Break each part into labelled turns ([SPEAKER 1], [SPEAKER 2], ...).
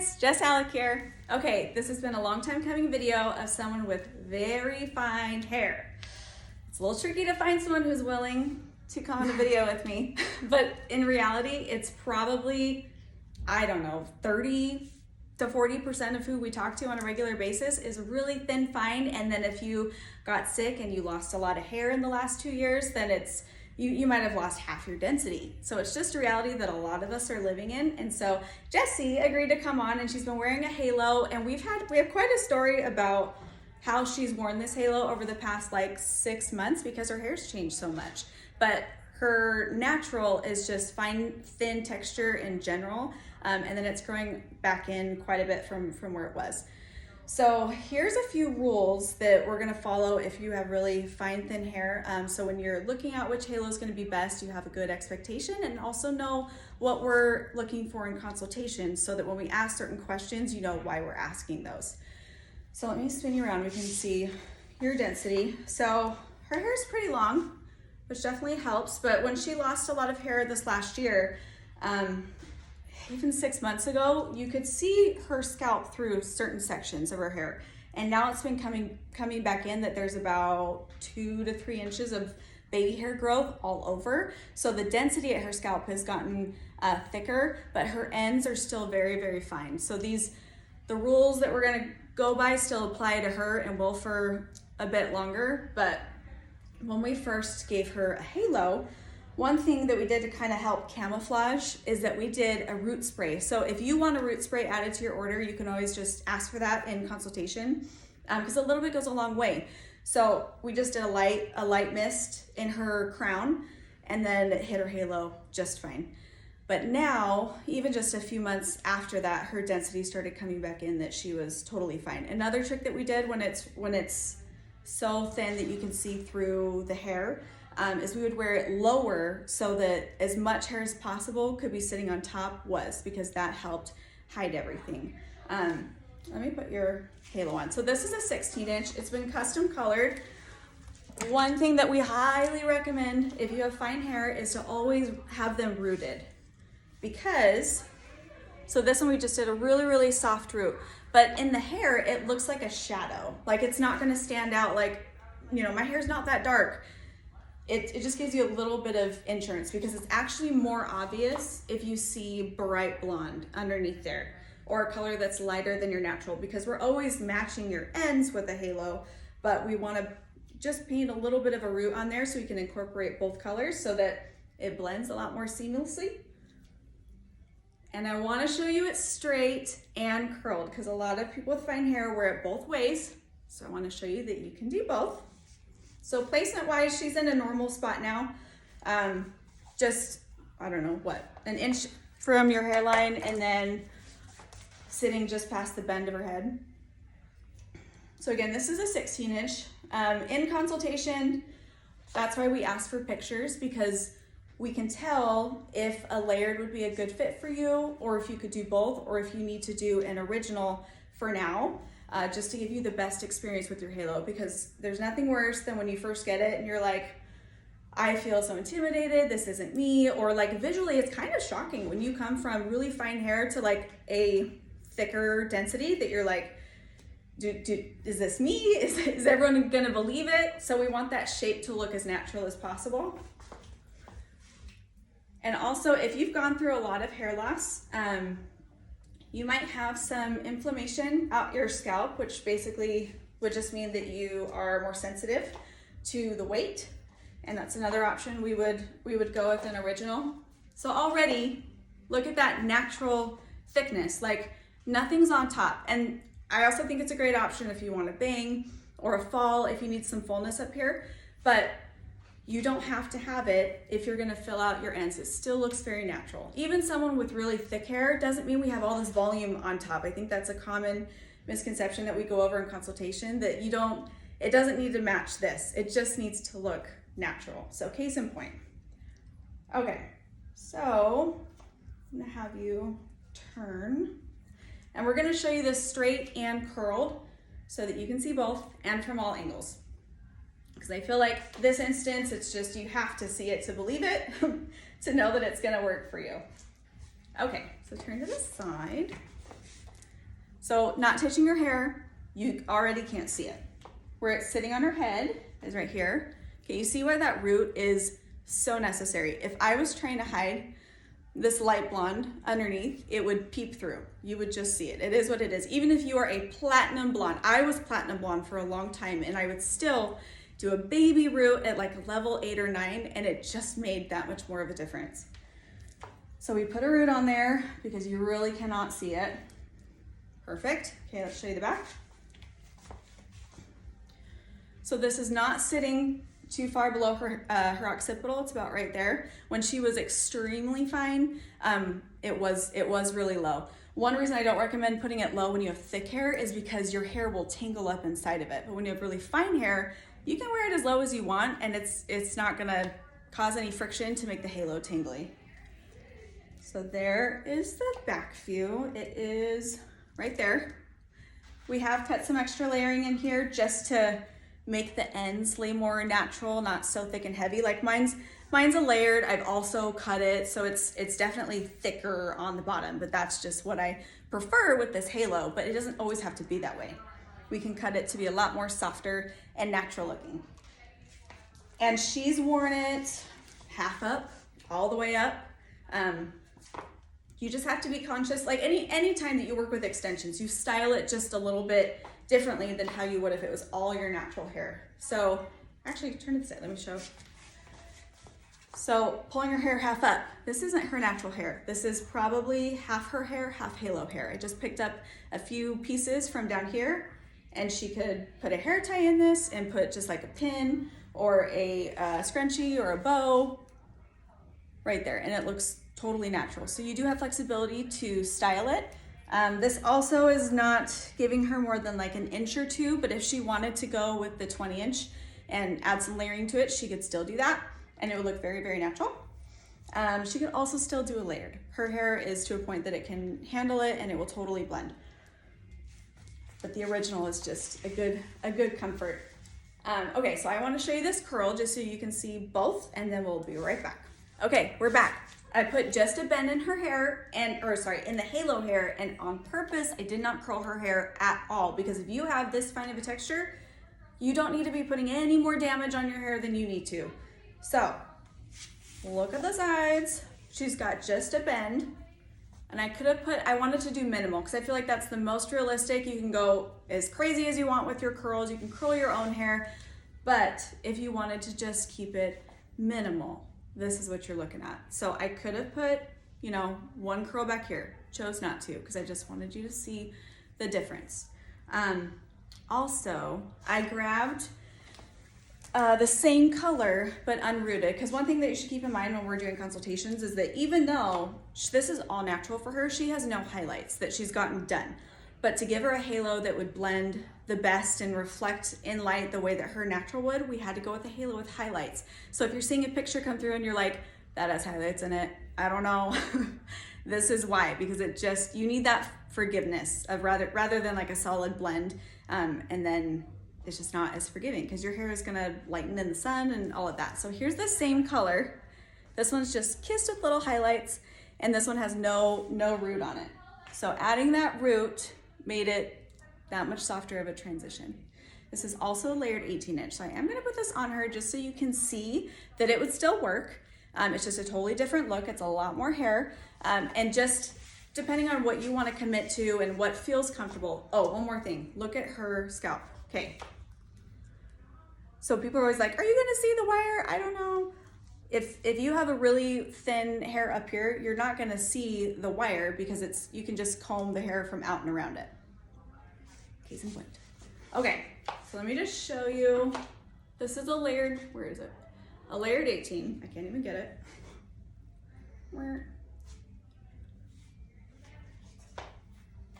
[SPEAKER 1] guys, Jess Alec here. Okay, this has been a long time coming video of someone with very fine hair. It's a little tricky to find someone who's willing to come on a video with me, but in reality, it's probably, I don't know, 30 to 40% of who we talk to on a regular basis is really thin, fine, and then if you got sick and you lost a lot of hair in the last 2 years, then it's you might have lost half your density. So it's just a reality that a lot of us are living in. And so Jessie agreed to come on, and she's been wearing a halo, and we have quite a story about how she's worn this halo over the past like 6 months because her hair's changed so much. But her natural is just fine, thin texture in general, and then it's growing back in quite a bit from where it was. So here's a few rules that we're gonna follow if you have really fine, thin hair. So when you're looking at which halo is gonna be best, you have a good expectation and also know what we're looking for in consultation so that when we ask certain questions, you know why we're asking those. So let me spin you around, we can see your density. So her hair is pretty long, which definitely helps, but when she lost a lot of hair this last year, even 6 months ago, you could see her scalp through certain sections of her hair. And now it's been coming back in that there's about 2 to 3 inches of baby hair growth all over. So the density at her scalp has gotten thicker, but her ends are still very, very fine. So the rules that we're gonna go by still apply to her and will for a bit longer. But when we first gave her a halo, one thing that we did to kind of help camouflage is that we did a root spray. So if you want a root spray added to your order, you can always just ask for that in consultation because a little bit goes a long way. So we just did a light mist in her crown and then it hit her halo just fine. But now, even just a few months after that, her density started coming back in that she was totally fine. Another trick that we did when it's so thin that you can see through the hair is we would wear it lower so that as much hair as possible could be sitting on top because that helped hide everything. Let me put your halo on. So this is a 16-inch. It's been custom colored. One thing that we highly recommend if you have fine hair is to always have them rooted so this one we just did a really, really soft root, but in the hair, it looks like a shadow. Like it's not gonna stand out like, my hair's not that dark. It just gives you a little bit of insurance because it's actually more obvious if you see bright blonde underneath there or a color that's lighter than your natural because we're always matching your ends with a halo, but we want to just paint a little bit of a root on there so we can incorporate both colors so that it blends a lot more seamlessly. And I want to show you it straight and curled because a lot of people with fine hair wear it both ways. So I want to show you that you can do both. So placement wise, she's in a normal spot now. Just, I don't know what, an inch from your hairline and then sitting just past the bend of her head. So again, this is a 16-inch. In consultation, that's why we ask for pictures because we can tell if a layered would be a good fit for you or if you could do both or if you need to do an original for now. Just to give you the best experience with your halo because there's nothing worse than when you first get it and you're like, I feel so intimidated, this isn't me, or like visually it's kind of shocking when you come from really fine hair to like a thicker density that you're like, is this me? Is everyone gonna believe it? So we want that shape to look as natural as possible. And also if you've gone through a lot of hair loss, you might have some inflammation out your scalp, which basically would just mean that you are more sensitive to the weight. And that's another option we would go with an original. So already look at that natural thickness, like nothing's on top. And I also think it's a great option if you want a bang or a fall, if you need some fullness up here, but you don't have to have it if you're gonna fill out your ends. It still looks very natural. Even someone with really thick hair doesn't mean we have all this volume on top. I think that's a common misconception that we go over in consultation, that it doesn't need to match this. It just needs to look natural. So case in point. Okay, so I'm gonna have you turn and we're gonna show you this straight and curled so that you can see both and from all angles. Because I feel like this instance, it's just you have to see it to believe it, to know that it's gonna work for you. Okay, so turn to the side. So not touching her hair, you already can't see it. Where it's sitting on her head is right here. Okay, you see why that root is so necessary. If I was trying to hide this light blonde underneath, it would peep through. You would just see it. It is what it is. Even if you are a platinum blonde, I was platinum blonde for a long time, and I would still do a baby root at like a level 8 or 9, and it just made that much more of a difference. So we put a root on there because you really cannot see it. Perfect. Okay, let's show you the back. So this is not sitting too far below her occipital. It's about right there. When she was extremely fine, it was really low. One reason I don't recommend putting it low when you have thick hair is because your hair will tangle up inside of it. But when you have really fine hair, you can wear it as low as you want, and it's not gonna cause any friction to make the halo tangly. So there is the back view. It is right there. We have put some extra layering in here just to make the ends lay more natural, not so thick and heavy. Like mine's a layered. I've also cut it, so it's definitely thicker on the bottom, but that's just what I prefer with this halo, but it doesn't always have to be that way. We can cut it to be a lot more softer and natural looking. And she's worn it half up, all the way up. You just have to be conscious, like any time that you work with extensions, you style it just a little bit differently than how you would if it was all your natural hair. So actually turn to the side, let me show. So pulling her hair half up, this isn't her natural hair. This is probably half her hair, half halo hair. I just picked up a few pieces from down here, and she could put a hair tie in this and put just like a pin or a scrunchie or a bow right there, and it looks totally natural. So you do have flexibility to style it. This also is not giving her more than like an inch or two, but if she wanted to go with the 20 inch and add some layering to it, she could still do that, and it would look very, very natural. She could also still do a layered. Her hair is to a point that it can handle it and it will totally blend. But the original is just a good comfort. Okay, so I want to show you this curl just so you can see both, and then we'll be right back. Okay, we're back. I put just a bend in her hair, in the halo hair, and on purpose, I did not curl her hair at all, because if you have this fine of a texture, you don't need to be putting any more damage on your hair than you need to. So, look at the sides. She's got just a bend, and I wanted to do minimal, because I feel like that's the most realistic. You can go as crazy as you want with your curls, you can curl your own hair, but if you wanted to just keep it minimal, this is what you're looking at. So I could have put, one curl back here, chose not to, because I just wanted you to see the difference. Also, I grabbed the same color, but unrooted, because one thing that you should keep in mind when we're doing consultations is that even though this is all natural for her, she has no highlights that she's gotten done. But to give her a halo that would blend the best and reflect in light the way that her natural would, we had to go with a halo with highlights. So if you're seeing a picture come through and you're like, that has highlights in it, I don't know, this is why, because you need that forgiveness of rather than like a solid blend, and then it's just not as forgiving because your hair is gonna lighten in the sun and all of that. So here's the same color. This one's just kissed with little highlights, and this one has no root on it. So adding that root made it that much softer of a transition. This is also layered 18 inch. So I am gonna put this on her just so you can see that it would still work. It's just a totally different look. It's a lot more hair. And just depending on what you wanna commit to and what feels comfortable. Oh, one more thing. Look at her scalp. Okay. So people are always like, are you gonna see the wire? I don't know. If you have a really thin hair up here, you're not gonna see the wire because you can just comb the hair from out and around it. Case in point. Okay, so let me just show you. This is a layered, where is it? A layered 18, I can't even get it. Where?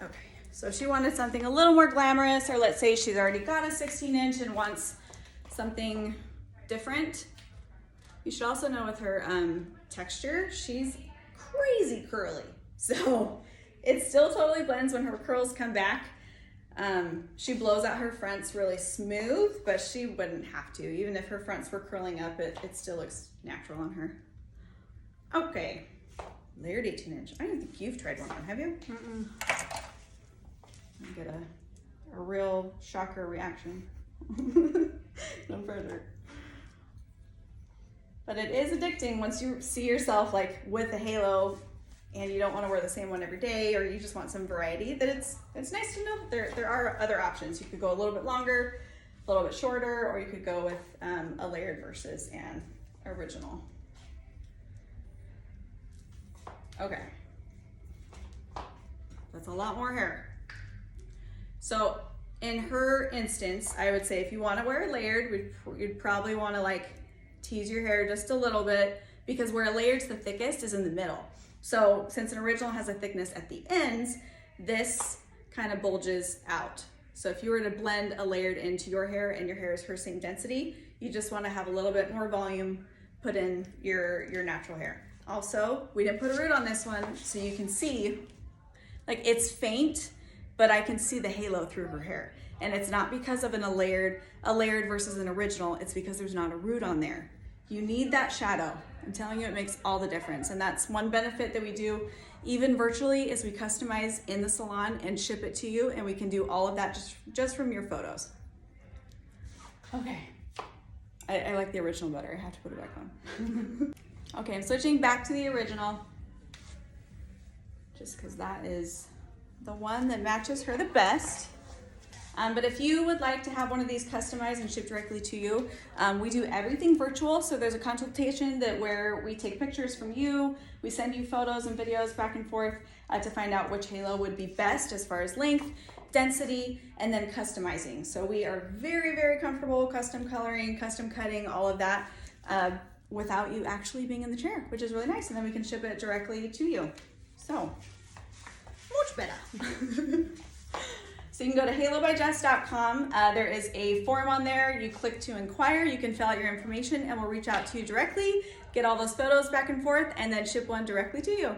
[SPEAKER 1] Okay, so she wanted something a little more glamorous, or let's say she's already got a 16 inch and wants something different. You should also know with her texture, she's crazy curly. So it still totally blends when her curls come back. She blows out her fronts really smooth, but she wouldn't have to. Even if her fronts were curling up, it still looks natural on her. Okay, layered 18 inch. I don't think you've tried one on, have you? no shocker reaction. No further. But it is addicting once you see yourself like with a halo and you don't want to wear the same one every day, or you just want some variety, that it's nice to know that there are other options. You could go a little bit longer, a little bit shorter, or you could go with a layered versus an original. Okay. That's a lot more hair. So in her instance, I would say if you want to wear a layered, you'd probably want to like tease your hair just a little bit, because where a layerd's the thickest is in the middle. So since an original has a thickness at the ends, this kind of bulges out. So if you were to blend a layered into your hair and your hair is her same density, you just want to have a little bit more volume put in your natural hair. Also, we didn't put a root on this one, so you can see, like, it's faint, but I can see the halo through her hair. And it's not because of a layered versus an original, it's because there's not a root on there. You need that shadow. I'm telling you, it makes all the difference. And that's one benefit that we do, even virtually, is we customize in the salon and ship it to you, and we can do all of that just from your photos. Okay, I like the original better. I have to put it back on. Okay, I'm switching back to the original, just because that is the one that matches her the best. But if you would like to have one of these customized and shipped directly to you, we do everything virtual. So there's a consultation where we take pictures from you, we send you photos and videos back and forth to find out which halo would be best as far as length, density, and then customizing. So we are very, very comfortable custom coloring, custom cutting, all of that without you actually being in the chair, which is really nice. And then we can ship it directly to you. So, much better. So you can go to halobyjess.com. There is a form on there. You click to inquire. You can fill out your information and we'll reach out to you directly, get all those photos back and forth, and then ship one directly to you.